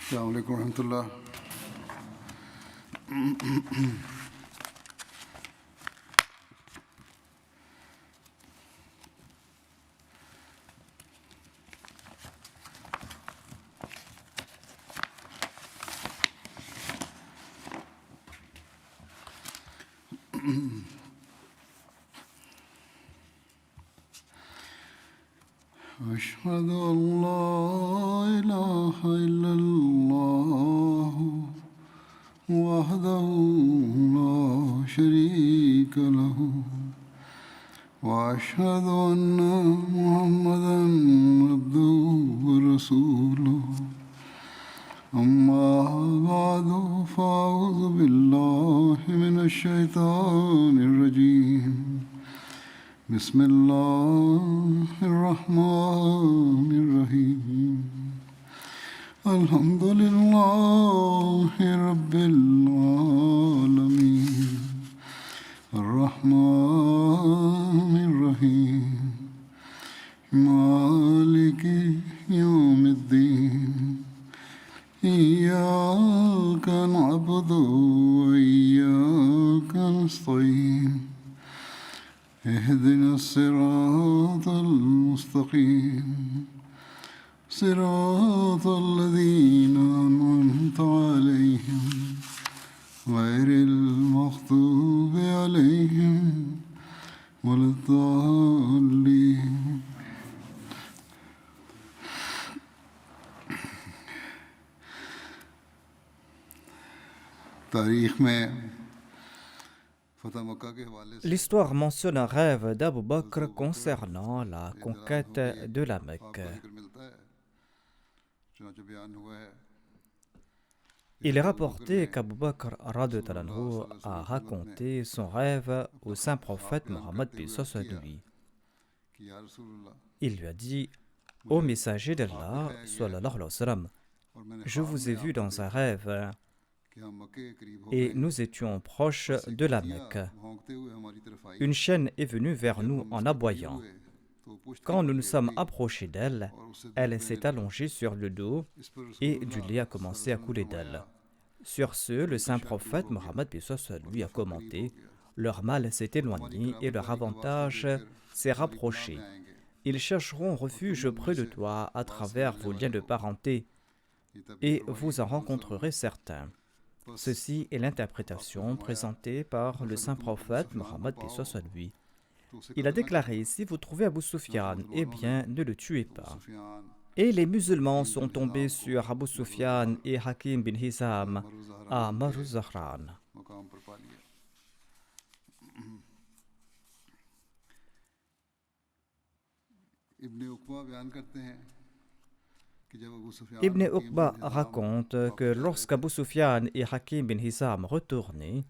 السلام عليكم ورحمة الله. أشهد أن لا إله إلا الله وحده لا شريك له وأشهد أن محمدا عبده ورسوله أما بعد فأعوذ بالله من الشيطان الرجيم بسم الله الرحمن الرحيم الحمد لله رب العالمين الرحمن الرحيم مالك يوم الدين إياك نعبد وإياك نستعين اهدنا الصراط المستقيم صراط الذين أنعمت عليهم غير المغضوب عليهم ولا الضالين. तारीख में L'histoire mentionne un rêve d'Abu Bakr concernant la conquête de la Mecque. Il est rapporté qu'Abu Bakr radhiyallahu anhu a raconté son rêve au saint prophète Mohammed b.s. lui. Il lui a dit: Ô messager d'Allah, sallallahu alayhi wa sallam, je vous ai vu dans un rêve et nous étions proches de la Mecque. Une chienne est venue vers nous en aboyant. Quand nous nous sommes approchés d'elle, elle s'est allongée sur le dos et du lait a commencé à couler d'elle. Sur ce, le saint prophète Mohammed lui a commenté: leur mal s'est éloigné et leur avantage s'est rapproché. Ils chercheront refuge près de toi à travers vos liens de parenté et vous en rencontrerez certains. Ceci est l'interprétation présentée par le saint prophète Mohammed lui. Il a déclaré: si vous trouvez Abu Sufyan, eh bien ne le tuez pas. Et les musulmans sont tombés sur Abu Sufyan et Hakim bin Hizam à Maruzahran. Ibn Uqba raconte que lorsqu'Abu Sufyan et Hakim bin Hizam retournaient,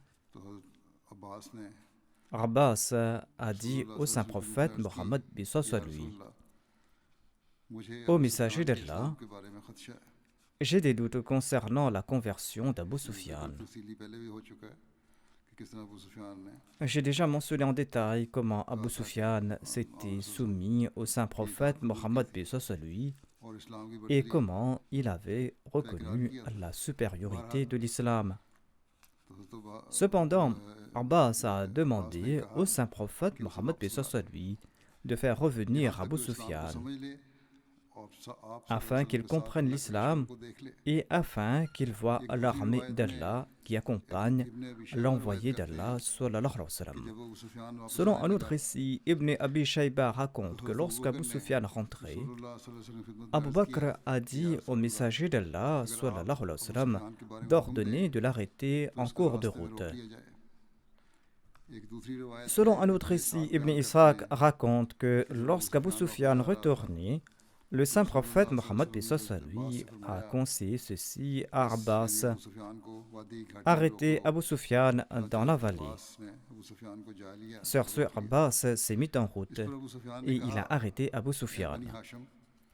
Abbas a dit au saint prophète Mohammed lui: Ô messager d'Allah, j'ai des doutes concernant la conversion d'Abu Sufyan. J'ai déjà mentionné en détail comment Abu Sufyan s'était soumis au saint prophète Mohammed lui et comment il avait reconnu la supériorité de l'islam. Cependant, Abbas a demandé au saint prophète Mohammed lui de faire revenir Abu Sufyan afin qu'il comprenne l'islam et afin qu'il voie l'armée d'Allah qui accompagne l'envoyé d'Allah sallallahu alayhi wa sallam. Selon un autre récit, Ibn Abi Shayba raconte que lorsqu'Abu Sufyan rentrait, Abu Bakr a dit au messager d'Allah sallallahu alayhi wa sallam d'ordonner de l'arrêter en cours de route. Selon un autre récit, Ibn Ishaq raconte que lorsqu'Abu Sufyan retournait, le saint prophète Mohammed lui a conseillé ceci à Abbas: arrêtez Abu Sufyan dans la vallée. Sur ce, Abbas s'est mis en route et il a arrêté Abu Sufyan.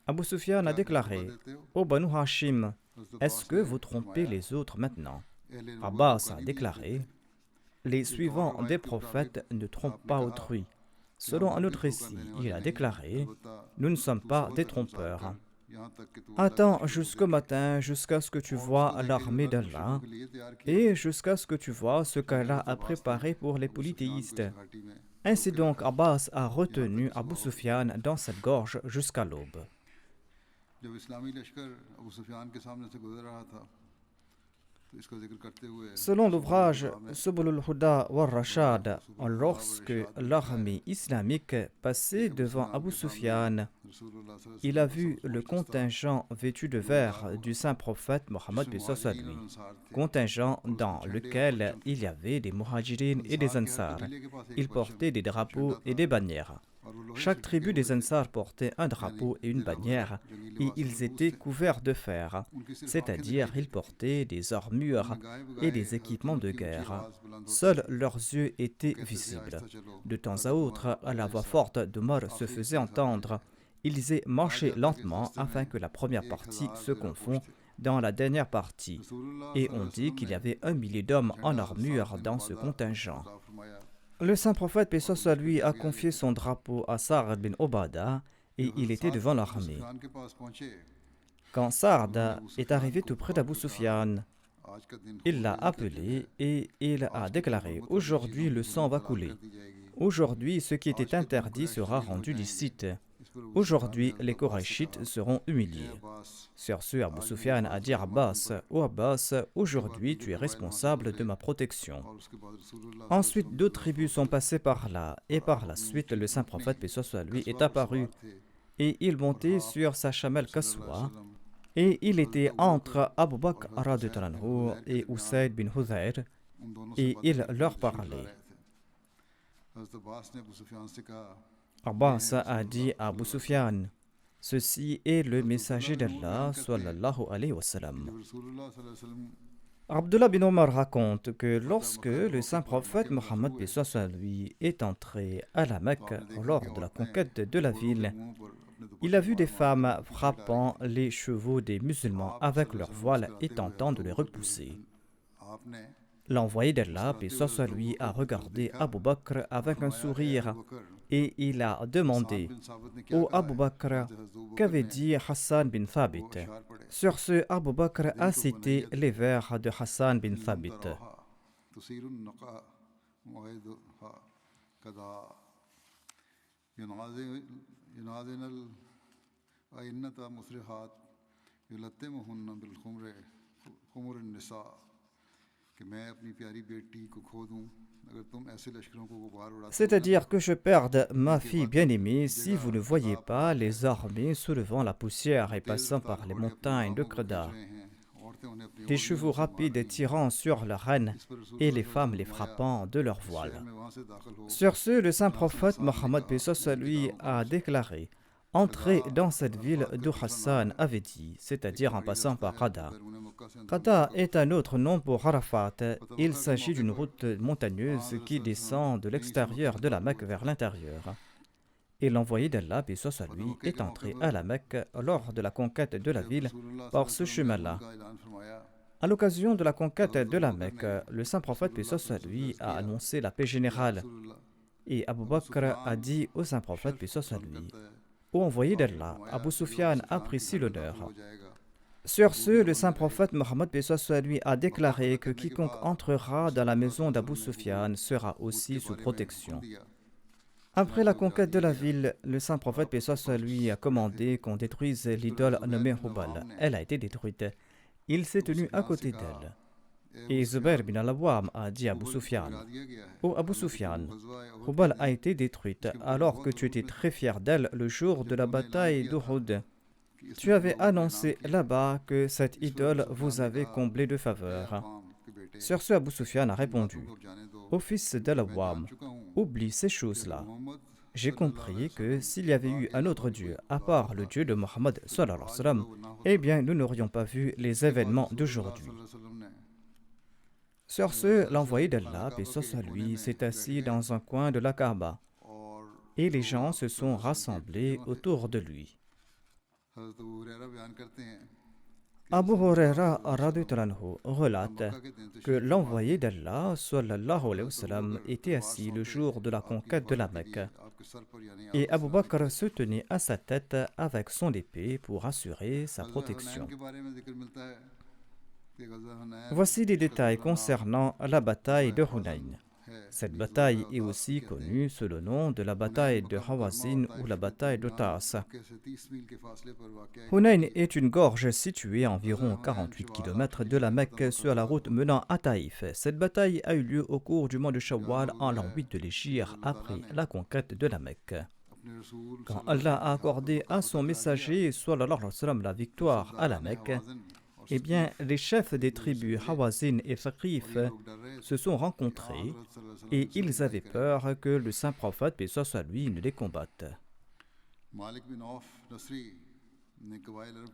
Abu Sufyan a déclaré: Ô Banu Hashim, est-ce que vous trompez les autres maintenant? Abbas a déclaré: les suivants des prophètes ne trompent pas autrui. Selon un autre récit, il a déclaré: nous ne sommes pas des trompeurs. Attends jusqu'au matin, jusqu'à ce que tu vois l'armée d'Allah et jusqu'à ce que tu vois ce qu'Allah a préparé pour les polythéistes. Ainsi donc, Abbas a retenu Abu Sufyan dans cette gorge jusqu'à l'aube. Selon l'ouvrage Subulul Huda wal Rashad, lorsque l'armée islamique passait devant Abu Sufyan, il a vu le contingent vêtu de vert du saint prophète Mohammed b. lui, contingent dans lequel il y avait des muhajirines et des ansar. Ils portaient des drapeaux et des bannières. Chaque tribu des Ansar portait un drapeau et une bannière, et ils étaient couverts de fer, c'est-à-dire ils portaient des armures et des équipements de guerre. Seuls leurs yeux étaient visibles. De temps à autre, la voix forte d'Omar se faisait entendre. Ils marchaient lentement afin que la première partie se confond dans la dernière partie, et on dit qu'il y avait 1 millier d'hommes en armure dans ce contingent. Le saint prophète, paix soit lui, a confié son drapeau à Sa'd bin Obada et il était devant l'armée. Quand Sa'd est arrivé tout près d'Abu Sufyan, il l'a appelé et il a déclaré « Aujourd'hui le sang va couler. Aujourd'hui ce qui était interdit sera rendu licite. Aujourd'hui les Korachites seront humiliés. » Sur ce, Abu Sufyan a dit à Abbas « Ô Abbas, aujourd'hui tu es responsable de ma protection. » Ensuite, d'autres tribus sont passées par là, et par la suite, le saint prophète, paix soit lui, est apparu, et il montait sur sa chamelle Kaswa, et il était entre Abu Bakr et Usayd bin Hudayr, et il leur parlait. Abbas a dit à Abu Sufyan, ceci est le messager d'Allah, sallallahu alayhi wa sallam. Abdullah bin Omar raconte que lorsque le saint prophète Mohammed lui est entré à la Mecque lors de la conquête de la ville, il a vu des femmes frappant les chevaux des musulmans avec leurs voiles et tentant de les repousser. L'envoyé d'Allah, paix soit lui, a regardé Abu Bakr avec un sourire et il a demandé « Ô Abu Bakr, qu'avait dit Hassan bin Thabit ?» Sur ce, Abu Bakr a cité les vers de Hassan bin Thabit. C'est-à-dire que je perde ma fille bien-aimée si vous ne voyez pas les armées soulevant la poussière et passant par les montagnes de Kreda, des chevaux rapides tirant sur leurs rênes et les femmes les frappant de leurs voiles. Sur ce, le saint prophète Mohammed lui a déclaré « Entrez dans cette ville d'où Hassan avait dit, c'est-à-dire en passant par Qada. » Qada est un autre nom pour Arafat. Il s'agit d'une route montagneuse qui descend de l'extérieur de la Mecque vers l'intérieur. Et l'envoyé d'Allah, paix soit lui, est entré à la Mecque lors de la conquête de la ville par ce chemin-là. À l'occasion de la conquête de la Mecque, le saint prophète, paix soit lui, a annoncé la paix générale. Et Abu Bakr a dit au saint prophète, paix soit lui, « Ô envoyé d'Allah, Abu Sufyan apprécie l'honneur. » Sur ce, le saint prophète Mohammed lui a déclaré que quiconque entrera dans la maison d'Abu Sufyan sera aussi sous protection. Après la conquête de la ville, le saint prophète lui a commandé qu'on détruise l'idole nommée Hubal. Elle a été détruite. Il s'est tenu à côté d'elle. Et Zubair bin al-Awwam a dit à Abu Sufyan, « Ô Abu Sufyan, Hubal a été détruite alors que tu étais très fier d'elle le jour de la bataille d'Uhud. Tu avais annoncé là-bas que cette idole vous avait comblé de faveurs. » Sur ce, Abu Sufyan a répondu, « Ô fils d'Al-Awwam, oublie ces choses-là. J'ai compris que s'il y avait eu un autre Dieu, à part le Dieu de Mohammed, eh bien nous n'aurions pas vu les événements d'aujourd'hui. » Sur ce, l'envoyé d'Allah, paix soit lui, s'est assis dans un coin de la Kaaba, et les gens se sont rassemblés autour de lui. Abu Huraira relate que l'envoyé d'Allah sallallahu alayhi wa sallam était assis le jour de la conquête de la Mecque et Abu Bakr se tenait à sa tête avec son épée pour assurer sa protection. Voici des détails concernant la bataille de Hunayn. Cette bataille est aussi connue sous le nom de la bataille de Hawazin ou la bataille d'Otas. Hunayn est une gorge située à environ 48 km de la Mecque sur la route menant à Taïf. Cette bataille a eu lieu au cours du mois de Shawwal en l'an 8 de l'Hégire après la conquête de la Mecque. Quand Allah a accordé à son messager sallallahu alayhi wa sallam la victoire à la Mecque, eh bien, les chefs des tribus Hawazin et Thaqif se sont rencontrés et ils avaient peur que le saint prophète, paix soit sur lui, ne les combatte.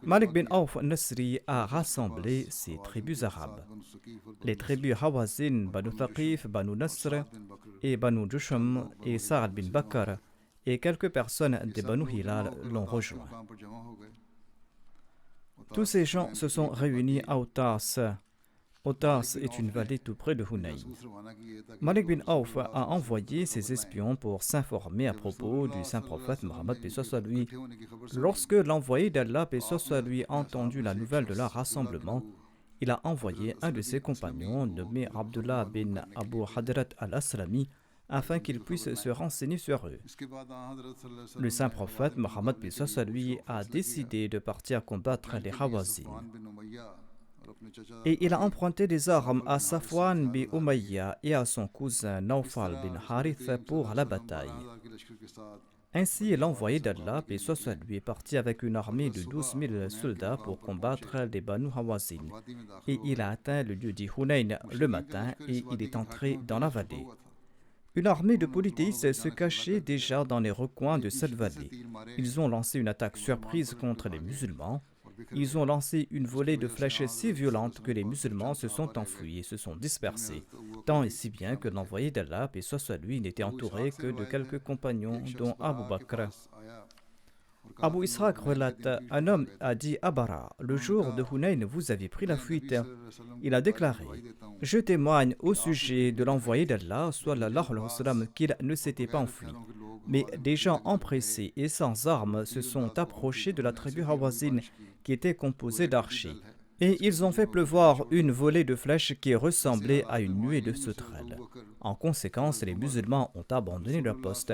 Malik bin Auf Nasri a rassemblé ces tribus arabes. Les tribus Hawazin, Banu Thaqif, Banu Nasr et Banu Jusham et Sa'ad bin Bakr et quelques personnes des Banu Hilal l'ont rejoint. Tous ces gens se sont réunis à Otas. Otas est une vallée tout près de Hunayn. Malik bin Auf a envoyé ses espions pour s'informer à propos du saint prophète Mohammed paix soit lui. Lorsque l'envoyé d'Allah paix soit lui a entendu la nouvelle de leur rassemblement, il a envoyé un de ses compagnons nommé Abdullah bin Abu Hadrat al-Aslami afin qu'il puisse se renseigner sur eux. Le saint prophète Mohammed paix soit lui a décidé de partir combattre les Hawazin. Et il a emprunté des armes à Safwan bin Umayya et à son cousin Nawfal bin Harith pour la bataille. Ainsi, l'envoyé d'Allah, paix soit lui, est parti avec une armée de 12 000 soldats pour combattre les Banu Hawazin. Et il a atteint le lieu dit Hunayn le matin et il est entré dans la vallée. Une armée de polythéistes se cachait déjà dans les recoins de cette vallée. Ils ont lancé une attaque surprise contre les musulmans. Ils ont lancé une volée de flèches si violente que les musulmans se sont enfuis et se sont dispersés, tant et si bien que l'envoyé d'Allah, paix soit sur lui, n'était entouré que de quelques compagnons, dont Abu Bakr. Abu Ishaq relate, un homme a dit à Bara, le jour de Hunayn, vous avez pris la fuite. Il a déclaré, je témoigne au sujet de l'envoyé d'Allah, sallallahu alayhi wa sallam, qu'il ne s'était pas enfui. Mais des gens empressés et sans armes se sont approchés de la tribu Hawazin, qui était composée d'archers. Et ils ont fait pleuvoir une volée de flèches qui ressemblait à une nuée de sauterelles. En conséquence, les musulmans ont abandonné leur poste.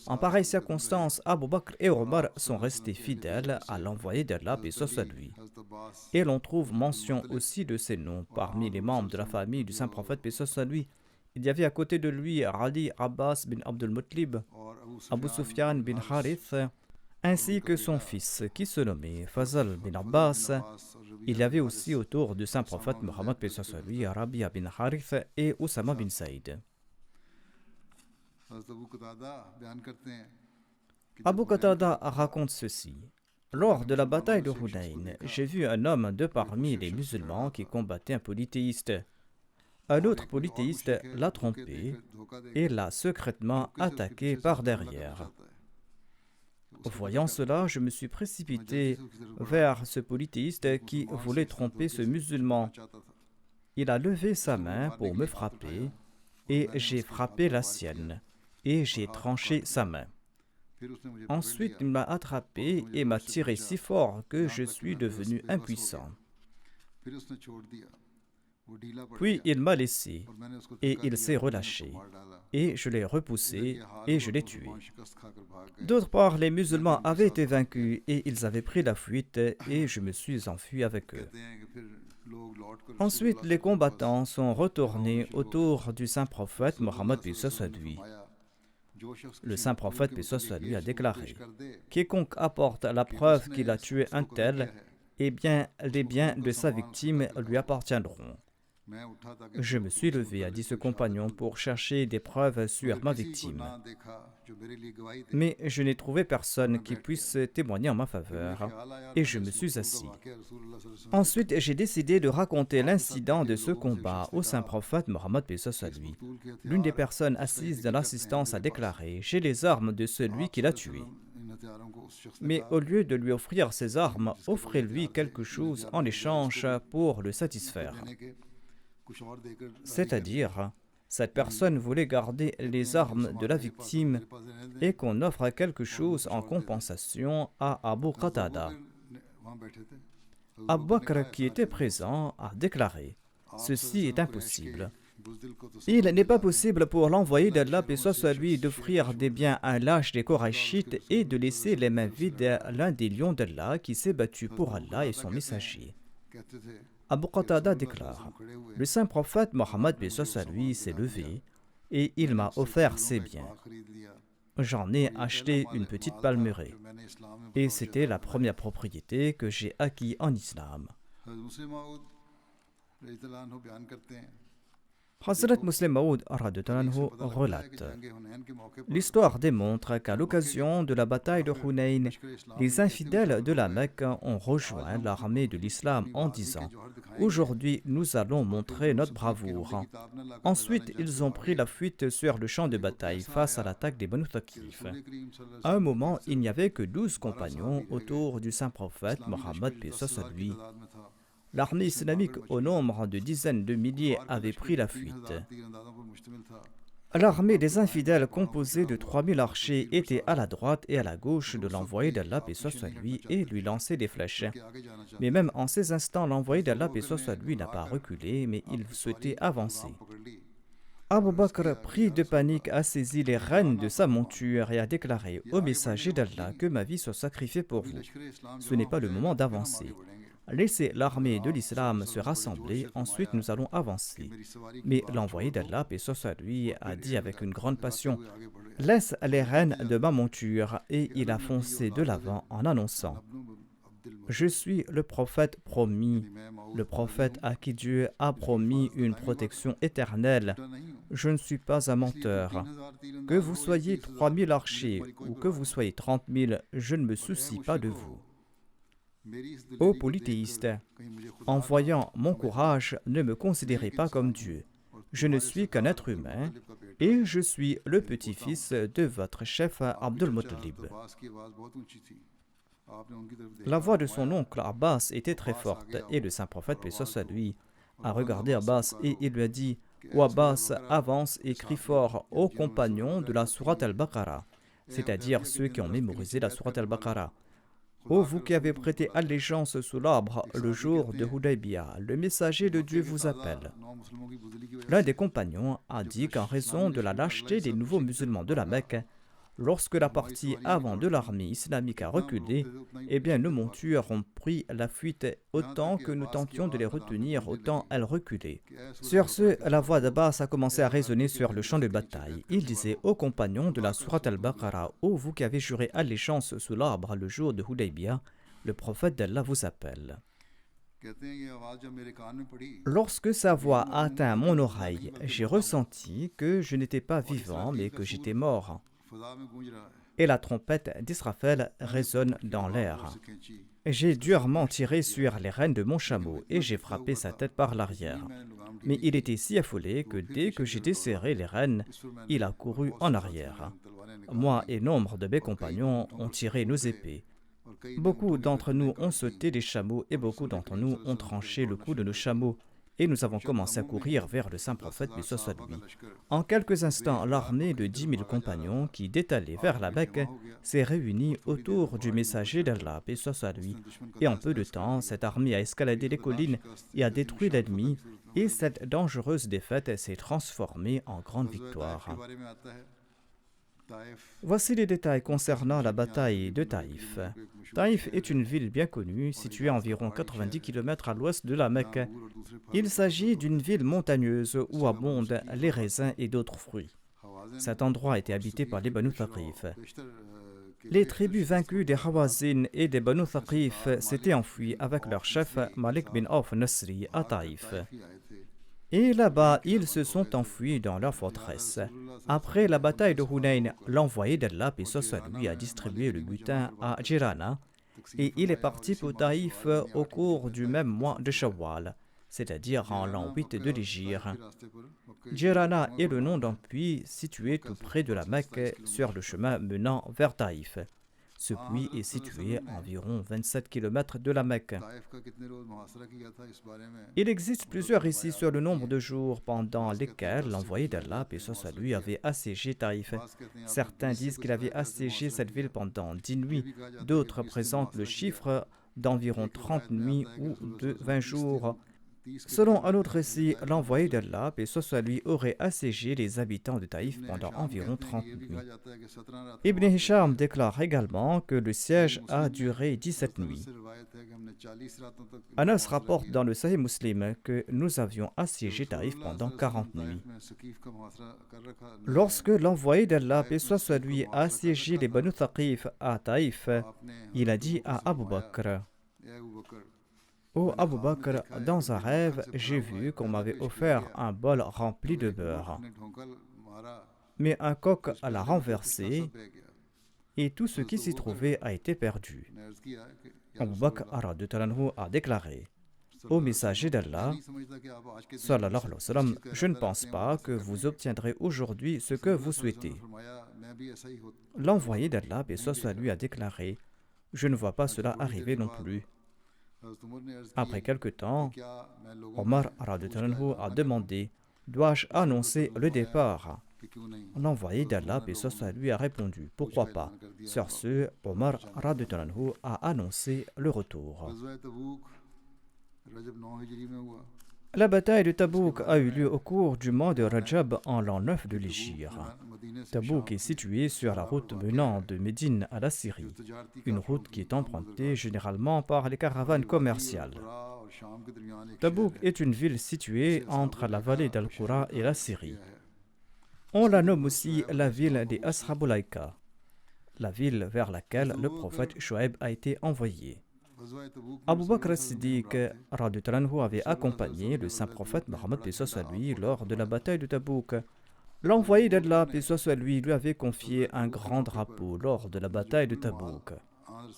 En pareille circonstance, Abu Bakr et Omar sont restés fidèles à l'envoyé d'Allah, paix soit sur lui. Et l'on trouve mention aussi de ces noms parmi les membres de la famille du saint prophète, paix soit sur lui. Il y avait à côté de lui Ali Abbas bin Abdul Muttalib, Abu Sufyan bin Harith, ainsi que son fils qui se nommait Fazal bin Abbas. Il y avait aussi autour du saint prophète Mohammed paix soit sur lui, Rabia bin Harith et Oussama bin Saïd. Abu Qatada raconte ceci. Lors de la bataille de Hunayn, j'ai vu un homme de parmi les musulmans qui combattait un polythéiste. Un autre polythéiste l'a trompé et l'a secrètement attaqué par derrière. Voyant cela, je me suis précipité vers ce polythéiste qui voulait tromper ce musulman. Il a levé sa main pour me frapper et j'ai frappé la sienne et j'ai tranché sa main. Ensuite, il m'a attrapé et m'a tiré si fort que je suis devenu impuissant. Puis il m'a laissé et il s'est relâché et je l'ai repoussé et je l'ai tué. D'autre part, les musulmans avaient été vaincus et ils avaient pris la fuite et je me suis enfui avec eux. Ensuite, les combattants sont retournés autour du saint prophète Mohammed paix soit sur lui. Le saint prophète paix soit sur lui a déclaré, quiconque apporte la preuve qu'il a tué un tel, eh bien les biens de sa victime lui appartiendront. Je me suis levé, a dit ce compagnon, pour chercher des preuves sur ma victime. Mais je n'ai trouvé personne qui puisse témoigner en ma faveur, et je me suis assis. Ensuite, j'ai décidé de raconter l'incident de ce combat au saint prophète Mohammed paix soit sur lui. L'une des personnes assises dans l'assistance a déclaré, j'ai les armes de celui qui l'a tué. Mais au lieu de lui offrir ses armes, offrez-lui quelque chose en échange pour le satisfaire. C'est-à-dire, cette personne voulait garder les armes de la victime et qu'on offre quelque chose en compensation à Abu Qatada. Abu Bakr, qui était présent, a déclaré « Ceci est impossible. Il n'est pas possible pour l'envoyé d'Allah, paix soit sur lui, d'offrir des biens à l'âge des Korachites et de laisser les mains vides l'un des lions d'Allah qui s'est battu pour Allah et son messager. » Abu Qatada déclare « Le saint prophète Mohammed, paix soit sur lui, s'est levé et il m'a offert ses biens. J'en ai acheté une petite palmeraie et c'était la première propriété que j'ai acquise en islam. » Hazrat Muslim Maud relate. L'histoire démontre qu'à l'occasion de la bataille de Hunayn, les infidèles de la Mecque ont rejoint l'armée de l'islam en disant « Aujourd'hui, nous allons montrer notre bravoure. » Ensuite, ils ont pris la fuite sur le champ de bataille face à l'attaque des Banu Thaqif. À un moment, il n'y avait que 12 compagnons autour du saint prophète Mohammed, paix soit sur lui. L'armée islamique, au nombre de dizaines de milliers, avait pris la fuite. L'armée des infidèles, composée de 3000 archers, était à la droite et à la gauche de l'envoyé d'Allah, paix soit sur lui, et lui lançait des flèches. Mais même en ces instants, l'envoyé d'Allah, paix soit sur lui, n'a pas reculé, mais il souhaitait avancer. Abu Bakr, pris de panique, a saisi les rênes de sa monture et a déclaré au messager d'Allah que ma vie soit sacrifiée pour vous. Ce n'est pas le moment d'avancer. Laissez l'armée de l'islam se rassembler, ensuite nous allons avancer. Mais l'envoyé d'Allah, paix soit sur lui, a dit avec une grande passion « Laisse les rênes de ma monture » et il a foncé de l'avant en annonçant « Je suis le prophète promis, le prophète à qui Dieu a promis une protection éternelle. Je ne suis pas un menteur. Que vous soyez 3000 archers ou que vous soyez 30 000, je ne me soucie pas de vous. » Ô polythéistes, en voyant mon courage, ne me considérez pas comme Dieu. Je ne suis qu'un être humain et je suis le petit-fils de votre chef Abdul Muttalib. La voix de son oncle Abbas était très forte et le saint prophète, paix soit sur lui, a regardé Abbas et il lui a dit « Ô Abbas, avance et crie fort aux compagnons de la sourate al-Baqarah, c'est-à-dire ceux qui ont mémorisé la sourate al-Baqarah. Ô vous qui avez prêté allégeance sous l'arbre le jour de Hudaybiyah, le messager de Dieu vous appelle. » L'un des compagnons a dit qu'en raison de la lâcheté des nouveaux musulmans de la Mecque, lorsque la partie avant de l'armée islamique a reculé, eh bien nos montures ont pris la fuite autant que nous tentions de les retenir, autant elles reculaient. Sur ce, la voix d'Abbas a commencé à résonner sur le champ de bataille. Il disait aux compagnons de la sourate al-Baqarah, « Ô vous qui avez juré allégeance sous l'arbre le jour de Hudaybiyah, le prophète d'Allah vous appelle. » Lorsque sa voix a atteint mon oreille, j'ai ressenti que je n'étais pas vivant, mais que j'étais mort. Et la trompette d'Israfel résonne dans l'air. J'ai durement tiré sur les rênes de mon chameau et j'ai frappé sa tête par l'arrière. Mais il était si affolé que dès que j'ai desserré les rênes, il a couru en arrière. Moi et nombre de mes compagnons ont tiré nos épées. Beaucoup d'entre nous ont sauté des chameaux et beaucoup d'entre nous ont tranché le cou de nos chameaux. Et nous avons commencé à courir vers le saint prophète, paix soit sur lui. En quelques instants, l'armée de 10 000 compagnons qui détalait vers la Mecque s'est réunie autour du messager d'Allah, paix soit sur lui. Et en peu de temps, cette armée a escaladé les collines et a détruit l'ennemi, et cette dangereuse défaite s'est transformée en grande victoire. Voici les détails concernant la bataille de Taïf. Taïf est une ville bien connue, située à environ 90 km à l'ouest de la Mecque. Il s'agit d'une ville montagneuse où abondent les raisins et d'autres fruits. Cet endroit était habité par les Banu Thaqif. Les tribus vaincues des Hawazin et des Banu Thaqif s'étaient enfuies avec leur chef Malik bin Auf Nasri à Taïf. Et là-bas, ils se sont enfuis dans leur forteresse. Après la bataille de Hunayn, l'envoyé d'Allah, paix soit sur lui, a distribué le butin à Jirana et il est parti pour Taïf au cours du même mois de Shawwal, c'est-à-dire en l'an 8 de l'Hégire. Jirana est le nom d'un puits situé tout près de la Mecque sur le chemin menant vers Taïf. Ce puits est situé à environ 27 km de la Mecque. Il existe plusieurs récits sur le nombre de jours pendant lesquels l'envoyé d'Allah, paix soit sur lui, avait assiégé Taïf. Certains disent qu'il avait assiégé cette ville pendant 10 nuits, d'autres présentent le chiffre d'environ 30 nuits ou de 20 jours. Selon un autre récit, l'envoyé d'Allah, paix soit sur lui, aurait assiégé les habitants de Taïf pendant environ 30 nuits. Ibn Hisham déclare également que le siège a duré 17 nuits. Anas rapporte dans le Sahih Muslim que nous avions assiégé Taïf pendant 40 nuits. Lorsque l'envoyé d'Allah, paix soit sur lui, a assiégé les Banu Thaqif à Taïf, il a dit à Abu Bakr: Ô Abu Bakr, dans un rêve, j'ai vu qu'on m'avait offert un bol rempli de beurre. Mais un coq l'a renversé et tout ce qui s'y trouvait a été perdu. Abu Bakr a déclaré: Ô messager d'Allah, sallallahu alayhi wa sallam, je ne pense pas que vous obtiendrez aujourd'hui ce que vous souhaitez. L'envoyé d'Allah, paix soit sur lui, a déclaré: Je ne vois pas cela arriver non plus. Après quelque temps, Omar a demandé: Dois-je annoncer le départ? L'envoyé d'Allah, paix soit sur lui, a répondu: Pourquoi pas? Sur ce, Omar a annoncé le retour. La bataille de Tabouk a eu lieu au cours du mois de Rajab en l'an 9 de l'Hégire. Tabouk est situé sur la route menant de Médine à la Syrie, une route qui est empruntée généralement par les caravanes commerciales. Tabouk est une ville située entre la vallée d'Al-Qura et la Syrie. On la nomme aussi la ville des Ashabulaïka, la ville vers laquelle le prophète Shuaib a été envoyé. Abu Bakr as-Siddiq avait accompagné le saint prophète Mohammed paix soit sur lui lors de la bataille de Tabouk. L'envoyé d'Allah paix soit sur lui avait confié un grand drapeau lors de la bataille de Tabouk.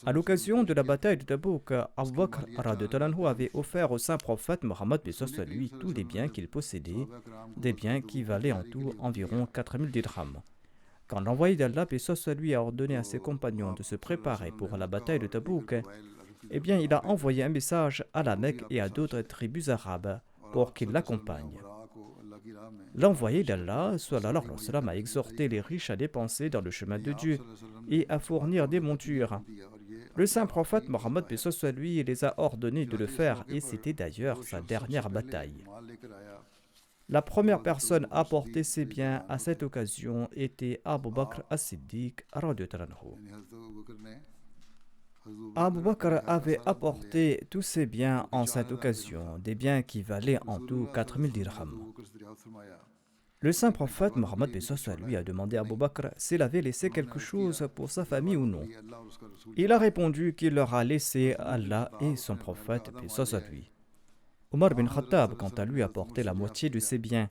À l'occasion de la bataille de Tabouk, Abu Bakr avait offert au saint prophète Mohammed paix soit sur lui tous les biens qu'il possédait, des biens qui valaient en tout environ 4000 dirhams. Quand l'envoyé d'Allah paix soit sur lui a ordonné à ses compagnons de se préparer pour la bataille de Tabouk, eh bien, il a envoyé un message à la Mecque et à d'autres tribus arabes pour qu'ils l'accompagnent. L'envoyé d'Allah, sallallahu alayhi wa sallam, a exhorté les riches à dépenser dans le chemin de Dieu et à fournir des montures. Le saint prophète Mohammed paix soit sur lui les a ordonnés de le faire et c'était d'ailleurs sa dernière bataille. La première personne à apporter ses biens à cette occasion était Abu Bakr as-Siddiq radhiyallahu anhu. Abu Bakr avait apporté tous ses biens en cette occasion, des biens qui valaient en tout 4000 dirhams. Le saint prophète Mohammed paix soit sur lui a demandé à Abu Bakr s'il avait laissé quelque chose pour sa famille ou non. Il a répondu qu'il leur a laissé Allah et son prophète paix soit sur lui. Omar bin Khattab, quant à lui, a apporté la moitié de ses biens.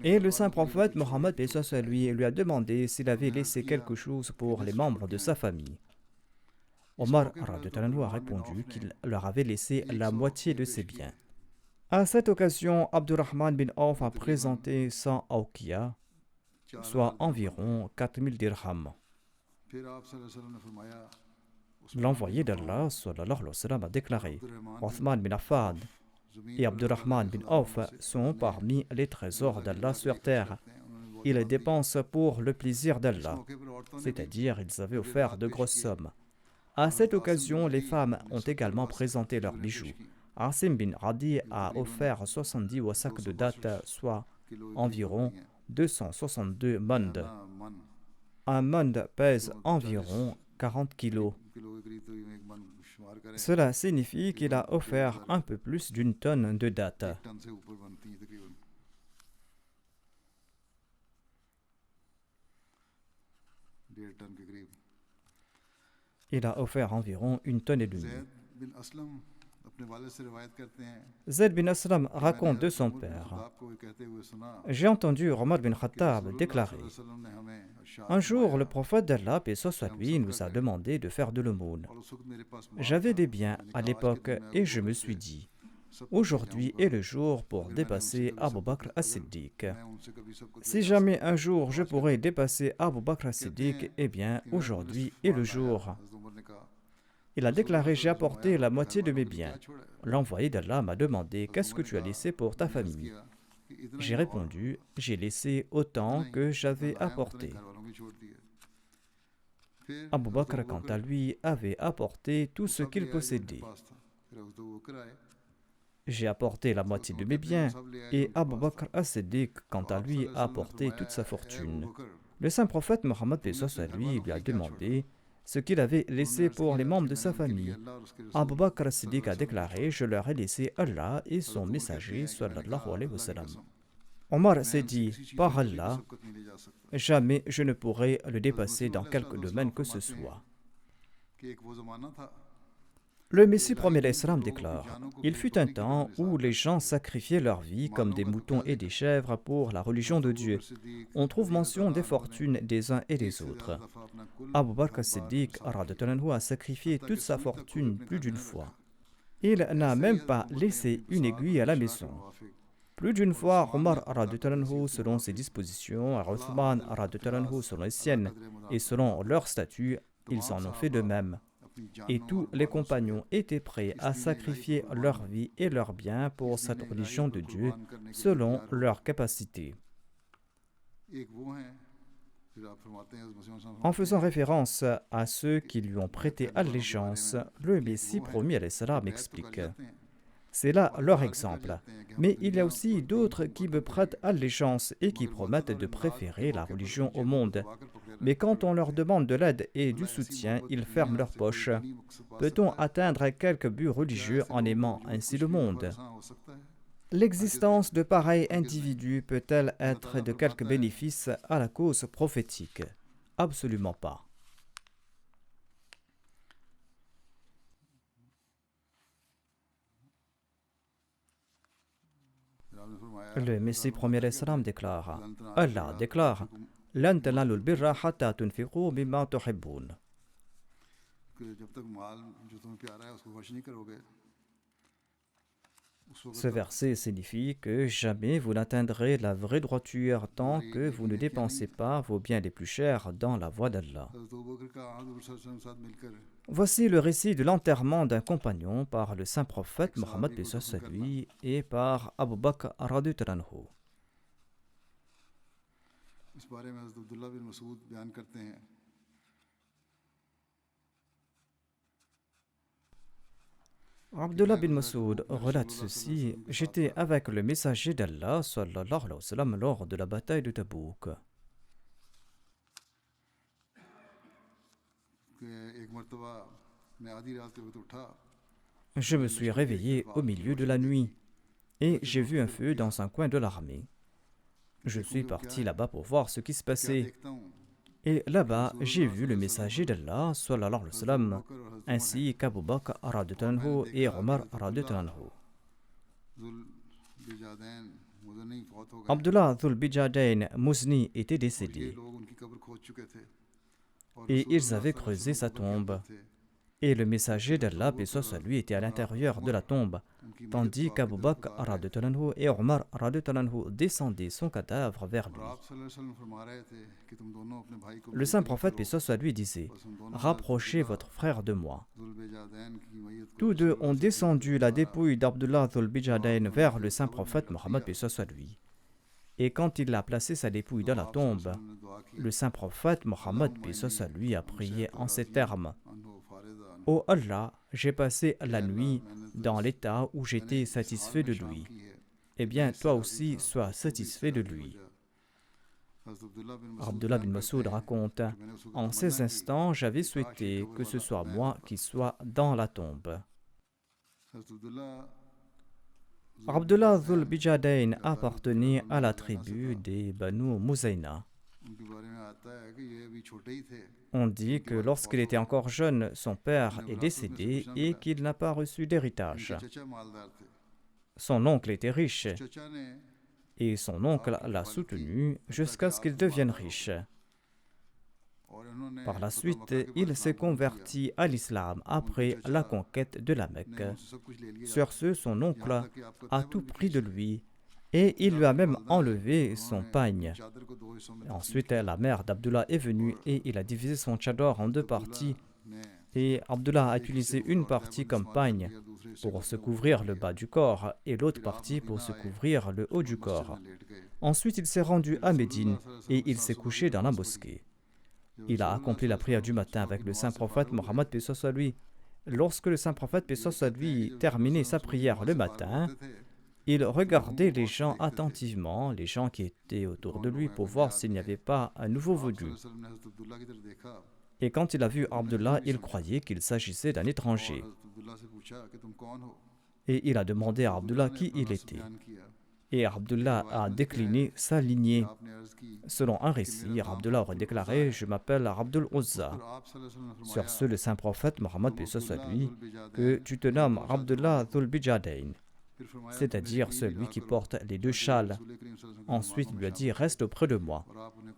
Et le saint prophète Mohammed paix soit sur lui a demandé s'il avait laissé quelque chose pour les membres de sa famille. Omar a répondu qu'il leur avait laissé la moitié de ses biens. À cette occasion, Abdurrahman bin Auf a présenté 100 awqiya, soit environ 4000 dirhams. L'envoyé d'Allah sallallahu alayhi wa sallam, a déclaré: Othman bin Affan et Abdurrahman bin Auf sont parmi les trésors d'Allah sur terre. Ils dépensent pour le plaisir d'Allah, c'est-à-dire ils avaient offert de grosses sommes. À cette occasion, les femmes ont également présenté leurs bijoux. Asim bin Radi a offert 70 wasak de date, soit environ 262 mand. Un mand pèse environ 40 kilos. Cela signifie qu'il a offert un peu plus d'une tonne de date. Il a offert environ une tonne et demie. Zayd bin Aslam raconte de son père: J'ai entendu Omar bin Khattab déclarer: Un jour, le prophète d'Allah, paix soit sur lui, nous a demandé de faire de l'aumône. J'avais des biens à l'époque et je me suis dit: aujourd'hui est le jour pour dépasser Abu Bakr as-Siddiq. Si jamais un jour je pourrais dépasser Abu Bakr as-Siddiq, eh bien aujourd'hui est le jour. Il a déclaré: j'ai apporté la moitié de mes biens. L'envoyé d'Allah m'a demandé: qu'est-ce que tu as laissé pour ta famille? J'ai répondu: j'ai laissé autant que j'avais apporté. Abu Bakr, quant à lui, avait apporté tout ce qu'il possédait. J'ai apporté la moitié de mes biens, et Abu Bakr as-Siddiq, quant à lui, a apporté toute sa fortune. Le saint prophète Mohammed lui a demandé ce qu'il avait laissé pour les membres de sa famille. Abu Bakr as-Siddiq a déclaré: je leur ai laissé Allah et son messager sallallahu alayhi wa sallam. Omar s'est dit: par Allah, jamais je ne pourrai le dépasser dans quelque domaine que ce soit. Le Messie premier l'Islam déclare: il fut un temps où les gens sacrifiaient leur vie comme des moutons et des chèvres pour la religion de Dieu. On trouve mention des fortunes des uns et des autres. Abu Bakr as-Siddiq a sacrifié toute sa fortune plus d'une fois. Il n'a même pas laissé une aiguille à la maison. Plus d'une fois, Omar selon ses dispositions, Uthman selon les siennes, et selon leur statut, ils en ont fait de même. Et tous les compagnons étaient prêts à sacrifier leur vie et leurs biens pour cette religion de Dieu, selon leur capacité. En faisant référence à ceux qui lui ont prêté allégeance, le Messie promis à l'Islam explique: c'est là leur exemple. Mais il y a aussi d'autres qui me prêtent allégeance et qui promettent de préférer la religion au monde. Mais quand on leur demande de l'aide et du soutien, ils ferment leurs poches. Peut-on atteindre quelque but religieux en aimant ainsi le monde? L'existence de pareils individus peut-elle être de quelque bénéfice à la cause prophétique? Absolument pas. Le Messie premier l'Islam déclare: Allah déclare: Lan tanalul birra hatta tunfiqu mimma tuhibbun. Ce verset signifie que jamais vous n'atteindrez la vraie droiture tant que vous ne dépensez pas vos biens les plus chers dans la voie d'Allah. Voici le récit de l'enterrement d'un compagnon par le saint prophète Mohammed lui et par Abu Bakr radhiyallahu anhu. Abdullah bin Mas'ud relate ceci: j'étais avec le messager d'Allah sallallahu alayhi wa sallam lors de la bataille de Tabouk. Je me suis réveillé au milieu de la nuit et j'ai vu un feu dans un coin de l'armée. Je suis parti là-bas pour voir ce qui se passait. Et là-bas, j'ai vu le messager d'Allah sallallahu alayhi wa sallam, ainsi qu'Abu Bakr radhiyallahu anhu et Omar radhiyallahu anhu. Abdullah Dhul Bijadain Muzni était décédé et ils avaient creusé sa tombe. Et le messager d'Allah, paix soit sur lui, était à l'intérieur de la tombe, tandis qu'Abu Bakr radhiyallahu anhu et Omar radhiyallahu anhu descendaient son cadavre vers lui. Le saint prophète, paix soit sur lui, disait: rapprochez votre frère de moi. Tous deux ont descendu la dépouille d'Abdullah Dhul Bijadain vers le saint prophète Mohammed, paix soit sur lui. Et quand il a placé sa dépouille dans la tombe, le saint prophète Mohammed, paix soit sur lui, a prié en ces termes: ô Allah, j'ai passé la nuit dans l'état où j'étais satisfait de lui. Eh bien, toi aussi, sois satisfait de lui. Abdullah bin Mas'ud raconte: en ces instants, j'avais souhaité que ce soit moi qui sois dans la tombe. Abdullah Dhul Bijadain appartenait à la tribu des Banu Muzayna. On dit que lorsqu'il était encore jeune, son père est décédé et qu'il n'a pas reçu d'héritage. Son oncle était riche et son oncle l'a soutenu jusqu'à ce qu'il devienne riche. Par la suite, il s'est converti à l'islam après la conquête de la Mecque. Sur ce, son oncle a tout pris de lui et il lui a même enlevé son pagne. Ensuite, la mère d'Abdullah est venue et il a divisé son tchador en deux parties. Et Abdullah a utilisé une partie comme pagne pour se couvrir le bas du corps et l'autre partie pour se couvrir le haut du corps. Ensuite, il s'est rendu à Médine et il s'est couché dans la mosquée. Il a accompli la prière du matin avec le saint prophète Mohammed paix soit sur lui. Lorsque le saint prophète paix soit sur lui terminait sa prière le matin, il regardait les gens attentivement, les gens qui étaient autour de lui, pour voir s'il n'y avait pas un nouveau venu. Et quand il a vu Abdullah, il croyait qu'il s'agissait d'un étranger. Et il a demandé à Abdullah qui il était. Et Abdullah a décliné sa lignée. Selon un récit, Abdullah aurait déclaré « Je m'appelle Abdul Uzza ». Sur ce, le saint prophète Mohammed paix soit lui, que tu te nommes Abdullah Dhul Bijadain, c'est-à-dire celui qui porte les deux châles. Ensuite, il lui a dit « Reste auprès de moi ».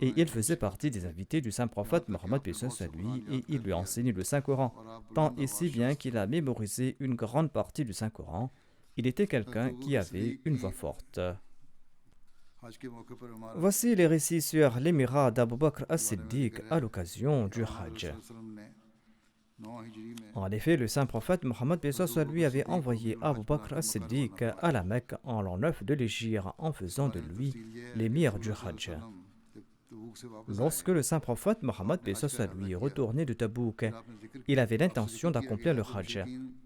Et il faisait partie des invités du saint prophète Mohammed paix soit lui, et il lui a enseigné le Saint-Coran, tant et si bien qu'il a mémorisé une grande partie du Saint-Coran. Il était quelqu'un qui avait une voix forte. Voici les récits sur l'émirat d'Abu Bakr as-Siddiq à l'occasion du Hajj. En effet, le saint prophète Mohammed paix soit lui avait envoyé Abu Bakr as-Siddiq à la Mecque en l'an 9 de l'Hégire en faisant de lui l'émir du Hajj. Lorsque le saint prophète Mohammed paix soit lui retournait de Tabouk, il avait l'intention d'accomplir le Hajj.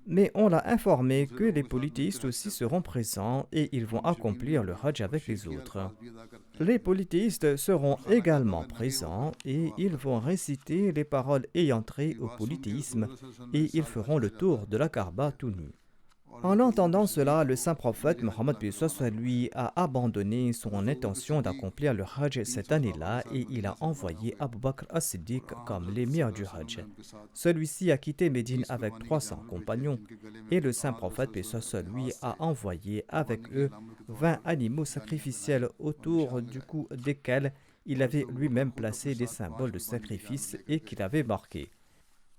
Mais on l'a informé que les polythéistes aussi seront présents et ils vont accomplir le Hajj avec les autres. Les polythéistes seront également présents et ils vont réciter les paroles ayant trait au polythéisme et ils feront le tour de la Kaaba tout nus. En entendant cela, le saint prophète Mohammed paix soit lui a abandonné son intention d'accomplir le Hajj cette année-là et il a envoyé Abu Bakr as-Siddiq comme l'émir du Hajj. Celui-ci a quitté Médine avec 300 compagnons et le saint prophète paix soit lui a envoyé avec eux 20 animaux sacrificiels autour du cou desquels il avait lui-même placé des symboles de sacrifice et qu'il avait marqués.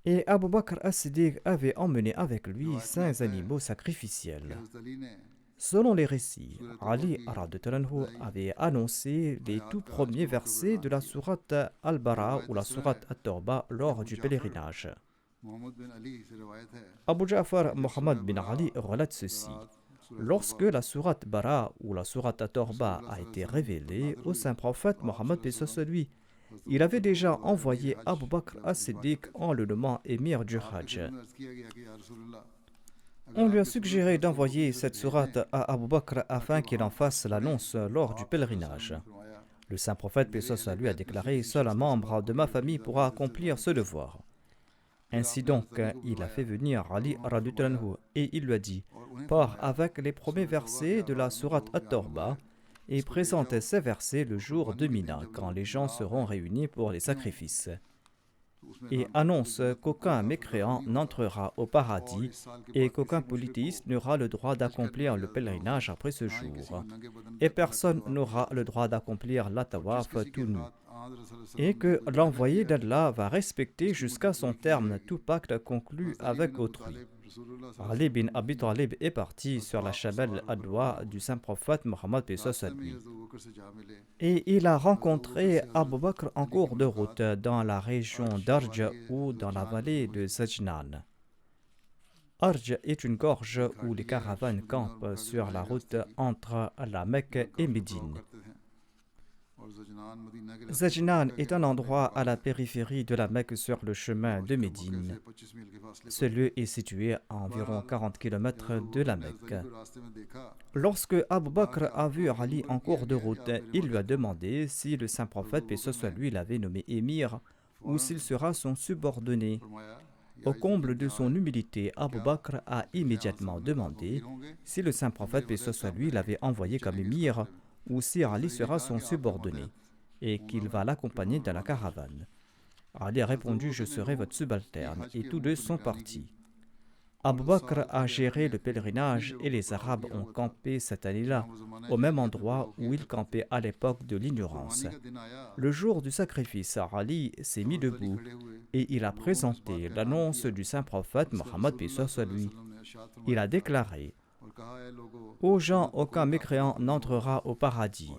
Et Abu Bakr as-Siddiq avait emmené avec lui 5 animaux sacrificiels. Selon les récits, Ali avait annoncé les tout premiers versets de la sourate Al-Bara ou la sourate At-Tawbah lors du pèlerinage. Abu Ja'far Muhammad bin Ali relate ceci. Lorsque la sourate Bara ou la sourate At-Tawbah a été révélée au saint prophète Mohammed paix soit lui, il avait déjà envoyé Abu Bakr as-Siddiq en le nommant émir du Hajj. On lui a suggéré d'envoyer cette sourate à Abu Bakr afin qu'il en fasse l'annonce lors du pèlerinage. Le saint prophète paix soit lui a déclaré « Seul un membre de ma famille pourra accomplir ce devoir ». Ainsi donc, il a fait venir Ali et il lui a dit « Pars avec les premiers versets de la sourate At-Tawbah et présente ces versets le jour de Mina, quand les gens seront réunis pour les sacrifices. Et annonce qu'aucun mécréant n'entrera au paradis et qu'aucun polythéiste n'aura le droit d'accomplir le pèlerinage après ce jour. Et personne n'aura le droit d'accomplir la tawaf tout nu. Et que l'envoyé d'Allah va respecter jusqu'à son terme tout pacte conclu avec autrui. Ali bin Abi Talib est parti sur la Jabal Adwa du saint prophète Mohammed paix soit sur lui. Et il a rencontré Abu Bakr en cours de route dans la région d'Arj ou dans la vallée de Zajnan. Arj est une gorge où les caravanes campent sur la route entre la Mecque et Médine. Zajnan est un endroit à la périphérie de la Mecque sur le chemin de Médine. Ce lieu est situé à environ 40 km de la Mecque. Lorsque Abu Bakr a vu Ali en cours de route, il lui a demandé si le saint prophète paix soit lui l'avait nommé émir ou s'il sera son subordonné. Au comble de son humilité, Abu Bakr a immédiatement demandé si le saint prophète paix soit lui l'avait envoyé comme émir ou si Ali sera son subordonné et qu'il va l'accompagner dans la caravane. Ali a répondu « Je serai votre subalterne » et tous deux sont partis. Abu Bakr a géré le pèlerinage et les Arabes ont campé cette année-là, au même endroit où ils campaient à l'époque de l'ignorance. Le jour du sacrifice, Ali s'est mis debout et il a présenté l'annonce du saint prophète Mohammed paix soit lui. Il a déclaré: Aux gens, aucun mécréant n'entrera au paradis.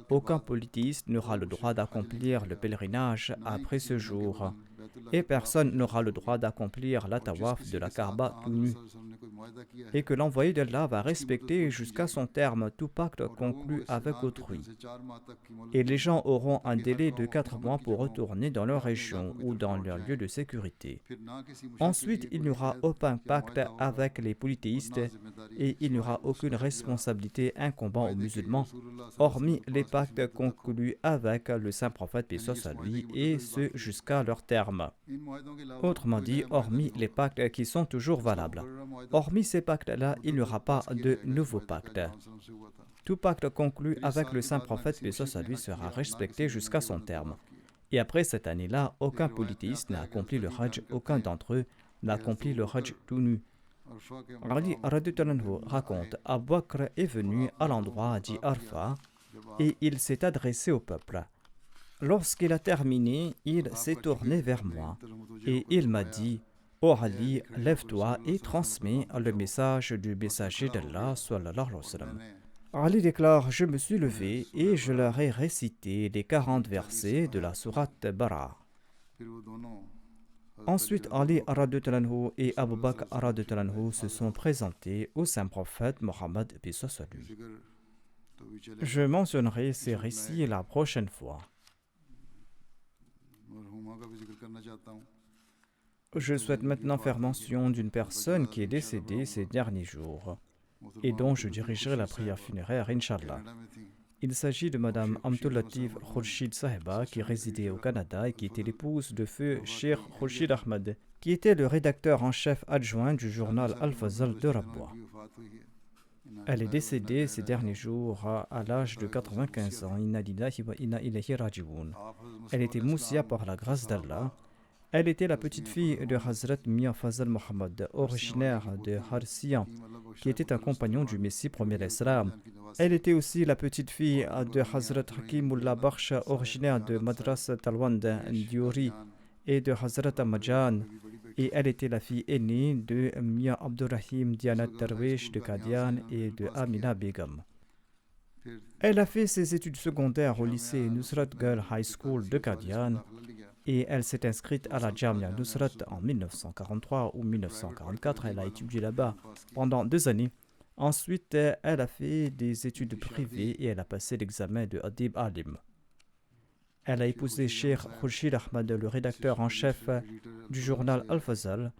Aucun polythéiste n'aura le droit d'accomplir le pèlerinage après ce jour. Et personne n'aura le droit d'accomplir la tawaf de la Kaaba tout nu. Et que l'envoyé d'Allah va respecter jusqu'à son terme tout pacte conclu avec autrui. Et les gens auront un délai de 4 mois pour retourner dans leur région ou dans leur lieu de sécurité. Ensuite, il n'y aura aucun pacte avec les polythéistes et il n'y aura aucune responsabilité incombant aux musulmans, hormis les pactes conclus avec le saint prophète paix soit sur lui, et ce jusqu'à leur terme. Autrement dit, hormis les pactes qui sont toujours valables. Hormis ces pactes-là, il n'y aura pas de nouveaux pactes. Tout pacte conclu avec le saint prophète paix soit sur lui sera respecté jusqu'à son terme. Et après cette année-là, aucun polythéiste n'a accompli le Hajj, aucun d'entre eux n'a accompli le Hajj tout nu. Ali raconte: Abu Bakr est venu à l'endroit dit Arfa et il s'est adressé au peuple. Lorsqu'il a terminé, il s'est tourné vers moi et il m'a dit: Ô Ali, lève-toi et transmets le message du messager d'Allah sallallahu alayhi wa sallam. Ali déclare: Je me suis levé et je leur ai récité les 40 versets de la sourate Bara. Ensuite, Ali et Abu Bakr se sont présentés au saint prophète Mohammed paix soit sur lui. Je mentionnerai ces récits la prochaine fois. Je souhaite maintenant faire mention d'une personne qui est décédée ces derniers jours et dont je dirigerai la prière funéraire, Inch'Allah. Il s'agit de Madame Amtul Latif Khurshid Sahiba qui résidait au Canada et qui était l'épouse de feu Sheikh Khurshid Ahmed, qui était le rédacteur en chef adjoint du journal Al-Fazl de Rabwa. Elle est décédée ces derniers jours à l'âge de 95 ans. Inna lillahi wa inna ilayhi raji'un. Elle était moussia par la grâce d'Allah. Elle était la petite-fille de Hazrat Mia Fazal Muhammad, originaire de Harsiyan, qui était un compagnon du Messie premier l'Islam. Elle était aussi la petite-fille de Hazrat Hakimullah Bakhsh, originaire de Madras Talwand Diori, et de Hazrat Amajan. Et elle était la fille aînée de Mia Abdurrahim Dianat Darwish de Qadian et de Amina Begum. Elle a fait ses études secondaires au lycée Nusrat Girl High School de Qadian et elle s'est inscrite à la Jamia Nusrat en 1943 ou 1944. Elle a étudié là-bas pendant 2 années. Ensuite, elle a fait des études privées et elle a passé l'examen de Adib Alim. Elle a épousé Sheikh Khurshid Ahmad, le rédacteur en chef du journal Al-Fazl,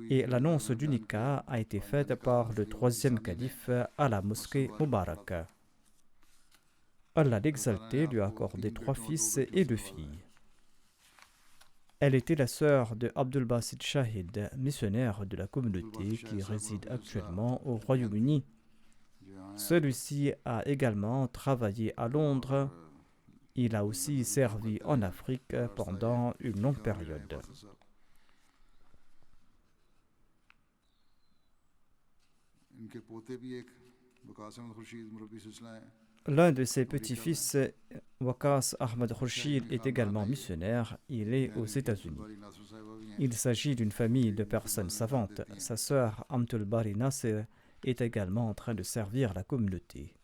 et l'annonce du nikah a été faite par le 3e calife à la mosquée Mubarak. Allah l'exalté lui a accordé 3 fils et 2 filles. Elle était la sœur de Abdul Basit Shahid, missionnaire de la communauté qui réside actuellement au Royaume-Uni. Celui-ci a également travaillé à Londres. Il a aussi servi en Afrique pendant une longue période. L'un de ses petits-fils, Waqas Ahmad Khurshid, est également missionnaire. Il est aux États-Unis. Il s'agit d'une famille de personnes savantes. Sa sœur Amtul Bari Nasser est également en train de servir la communauté.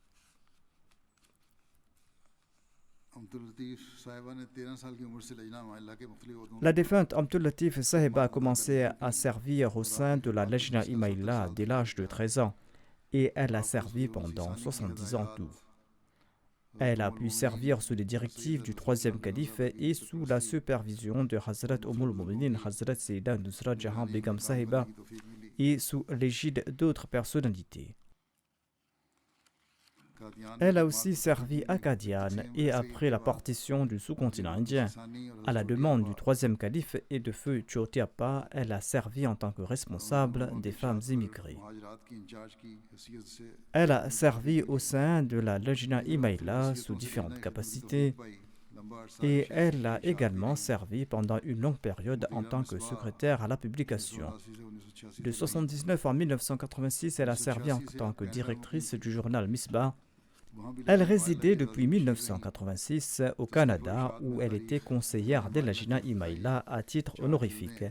La défunte Amtul Latif Sahiba a commencé à servir au sein de la Lajna Imaïla dès l'âge de 13 ans et elle a servi pendant 70 ans tout. Elle a pu servir sous les directives du 3e calife et sous la supervision de Hazrat Ummul Mu'minin Hazrat Sayyida Nusrat Jahan Begum Sahiba et sous l'égide d'autres personnalités. Elle a aussi servi à Qadian et après la partition du sous-continent indien, à la demande du 3e calife et de feu Chotiappa, elle a servi en tant que responsable des femmes immigrées. Elle a servi au sein de la Lajna Imaïla sous différentes capacités et elle a également servi pendant une longue période en tant que secrétaire à la publication. De 1979 en 1986, elle a servi en tant que directrice du journal Misbah. Elle résidait depuis 1986 au Canada où elle était conseillère de Lajna Imaïla à titre honorifique.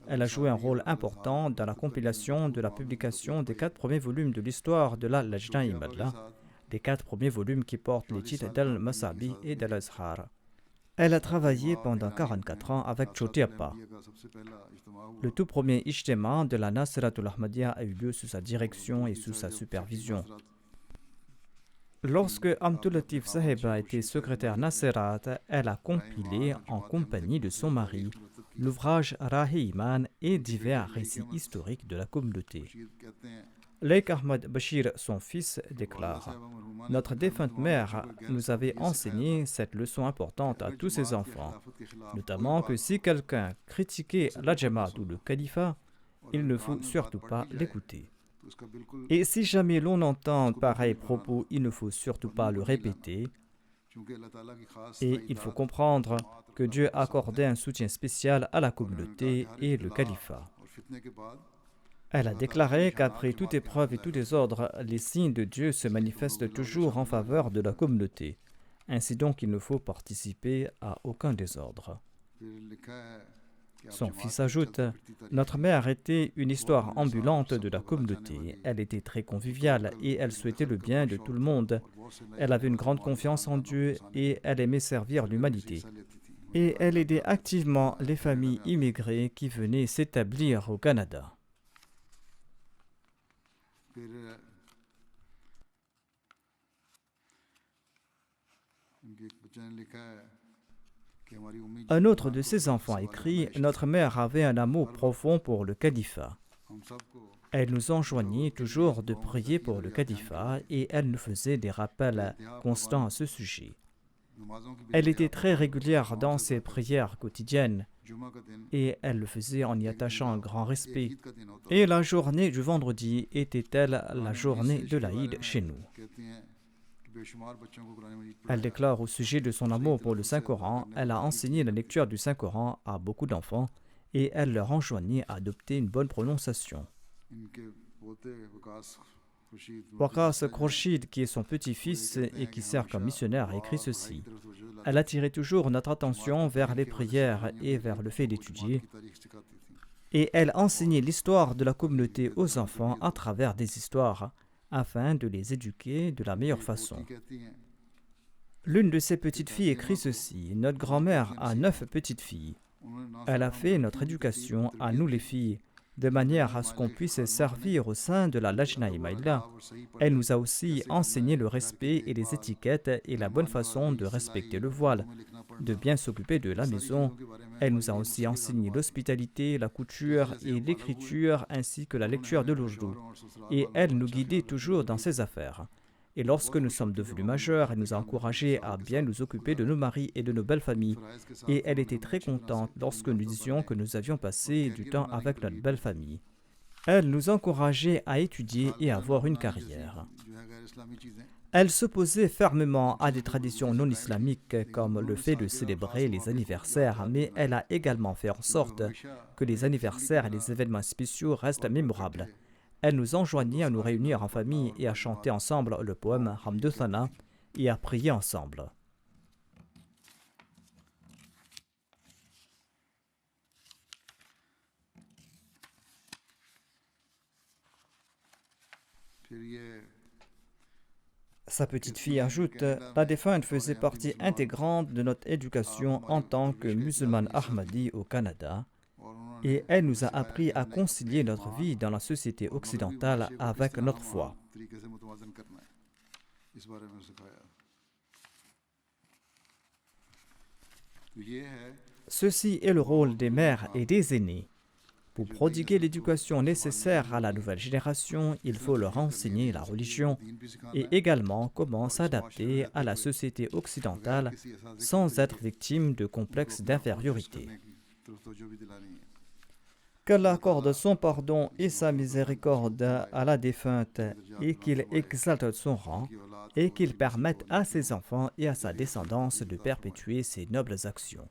Elle a joué un rôle important dans la compilation de la publication des 4 premiers volumes de l'histoire de la Lajna Imaïla, les 4 premiers volumes qui portent les titres d'Al-Masabi et d'Al-Azhar. Elle a travaillé pendant 44 ans avec Chotiappa. Le tout premier ijtima de la Nasratul Ahmadiyya a eu lieu sous sa direction et sous sa supervision. Lorsque Abdul Latif Saheba était secrétaire Nasirat, elle a compilé, en compagnie de son mari, l'ouvrage Rahi Iman et divers récits historiques de la communauté. Laik Ahmad Bashir, son fils, déclare « Notre défunte mère nous avait enseigné cette leçon importante à tous ses enfants, notamment que si quelqu'un critiquait la Jamaat ou le califat, il ne faut surtout pas l'écouter. Et si jamais l'on entend pareil propos, il ne faut surtout pas le répéter. Et il faut comprendre que Dieu a accordé un soutien spécial à la communauté et le califat. » Elle a déclaré qu'après toute épreuve et tous désordres, les signes de Dieu se manifestent toujours en faveur de la communauté. Ainsi donc, il ne faut participer à aucun désordre. Son fils ajoute « Notre mère était une histoire ambulante de la communauté. Elle était très conviviale et elle souhaitait le bien de tout le monde. Elle avait une grande confiance en Dieu et elle aimait servir l'humanité. Et elle aidait activement les familles immigrées qui venaient s'établir au Canada. » Un autre de ses enfants écrit « Notre mère avait un amour profond pour le califat. Elle nous enjoignait toujours de prier pour le califat et elle nous faisait des rappels constants à ce sujet. Elle était très régulière dans ses prières quotidiennes et elle le faisait en y attachant un grand respect. Et la journée du vendredi était-elle la journée de l'Aïd chez nous. Elle déclare au sujet de son amour pour le Saint-Coran, elle a enseigné la lecture du Saint-Coran à beaucoup d'enfants et elle leur enjoignait à adopter une bonne prononciation. Waqas Khurshid, qui est son petit-fils et qui sert comme missionnaire, a écrit ceci. Elle attirait toujours notre attention vers les prières et vers le fait d'étudier. Et elle enseignait l'histoire de la communauté aux enfants à travers des histoires, afin de les éduquer de la meilleure façon. L'une de ses petites filles écrit ceci. Notre grand-mère a 9 petites filles. Elle a fait notre éducation à nous les filles, de manière à ce qu'on puisse servir au sein de la Lajna Imaïla. Elle nous a aussi enseigné le respect et les étiquettes et la bonne façon de respecter le voile, de bien s'occuper de la maison. Elle nous a aussi enseigné l'hospitalité, la couture et l'écriture ainsi que la lecture de l'Ourdou. Et elle nous guidait toujours dans ses affaires. Et lorsque nous sommes devenus majeurs, elle nous a encouragés à bien nous occuper de nos maris et de nos belles familles. Et elle était très contente lorsque nous disions que nous avions passé du temps avec notre belle famille. Elle nous encourageait à étudier et à avoir une carrière. Elle s'opposait fermement à des traditions non islamiques comme le fait de célébrer les anniversaires, mais elle a également fait en sorte que les anniversaires et les événements spéciaux restent mémorables. Elle nous enjoignait à nous réunir en famille et à chanter ensemble le poème Hamdu Thana et à prier ensemble. Sa petite fille ajoute « La défunte faisait partie intégrante de notre éducation en tant que musulmane Ahmadi au Canada et elle nous a appris à concilier notre vie dans la société occidentale avec notre foi. » Ceci est le rôle des mères et des aînés. Pour prodiguer l'éducation nécessaire à la nouvelle génération, il faut leur enseigner la religion et également comment s'adapter à la société occidentale sans être victime de complexes d'infériorité. qu'Allah accorde son pardon et sa miséricorde à la défunte et qu'il exalte son rang et qu'il permette à ses enfants et à sa descendance de perpétuer ses nobles actions.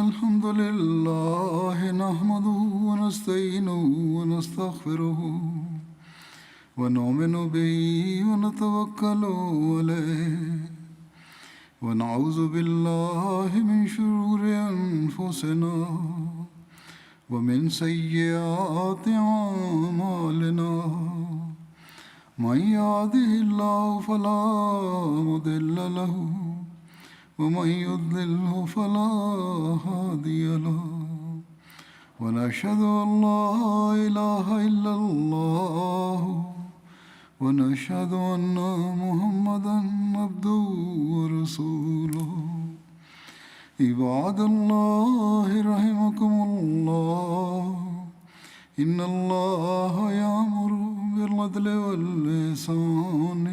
الحمد لله نحمده ونستعينه ونستغفره ونؤمن به ونتوكل عليه ونعوذ بالله من شرور أنفسنا ومن سيئات أعمالنا من يهده الله فلا مضل له ومن يضلله فلا هادي له ونشهد أن لا إله إلا الله ونشهد أن محمدا عبده ورسوله عباد الله رحمكم الله إن الله يأمر بالعدل والإحسان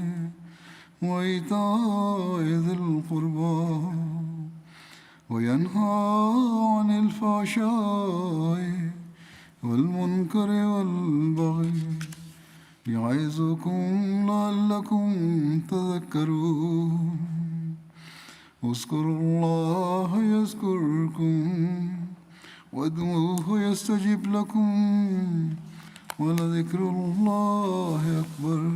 وإيتاء ذي القربى وينهى عن الفحشاء والمنكر والبغي يعظكم لعلكم تذكرون اذكروا الله يذكركم وادعوه يستجب لكم ولذكر الله أكبر